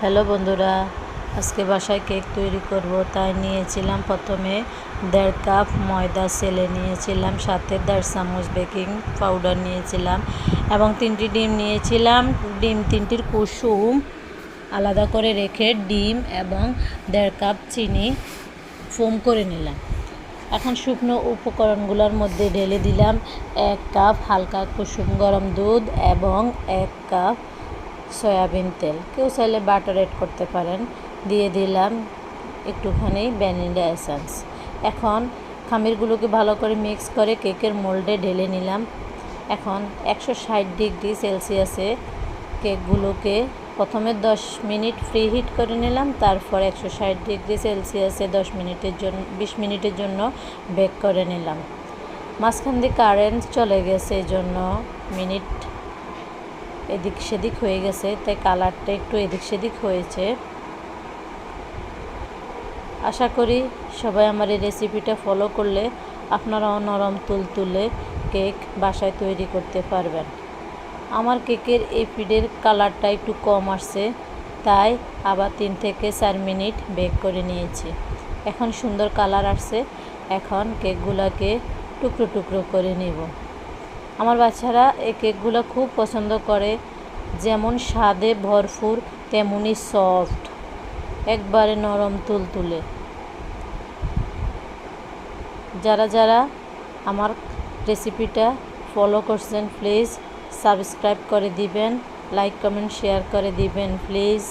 Hello বন্ধুরা, আজকে বাসায় কেক তৈরি করব। তাই নিয়েছিলাম প্রথমে 1.5 কাপ ময়দা সেলে নিয়েছিলাম, সাথে 1.5 চামচ বেকিং পাউডার নিয়েছিলাম এবং 3টি ডিম নিয়েছিলাম। ডিম 3টির কুসুম আলাদা করে রেখে ডিম এবং 1.5 কাপ চিনি ফোম করে নিলাম। এখন শুকনো উপকরণগুলোর মধ্যে ঢেলে দিলাম 1 কাপ হালকা কুসুম গরম দুধ এবং 1 কাপ সয়াবিন তেল। কেউ চাইলে বাটার অ্যাড করতে পারেন। দিয়ে দিলাম একটুখানি ভ্যানিলা এসেন্স। এখন খামিরগুলোকে ভালো করে মিক্স করে কেকের মোল্ডে ঢেলে নিলাম। এখন 160 ডিগ্রি সেলসিয়াসে কেকগুলোকে প্রথমে 10 মিনিট প্রি হিট করে নিলাম, তারপর 160 ডিগ্রি সেলসিয়াসে 20 মিনিটের জন্য বেক করে নিলাম। মাঝখান দিয়ে কারেন্ট চলে গেছে, এই জন্য মিনিট এদিক সেদিক হয়ে গেছে, তাই কালারটা একটু এদিক সেদিক হয়েছে। আশা করি সবাই আমার এই রেসিপিটা ফলো করলে আপনারাও নরম তুলতুলে কেক বাসায় তৈরি করতে পারবেন। আমার কেকের এই ফিডের কালারটা একটু কম আসছে, তাই আবার 3 থেকে 4 মিনিট বেক করে নিয়েছি। এখন সুন্দর কালার আসছে। এখন কেকগুলোকে টুকরো টুকরো করে নেব। আমার বাচ্চারা এই কেকগুলো খুব পছন্দ করে, যেমন স্বাদে ভরপুর তেমনই সফট, একবারে নরম তুলতুলে। যারা আমার রেসিপিটা ফলো করছেন প্লিজ সাবস্ক্রাইব করে দিবেন, লাইক কমেন্ট শেয়ার করে দিবেন প্লিজ।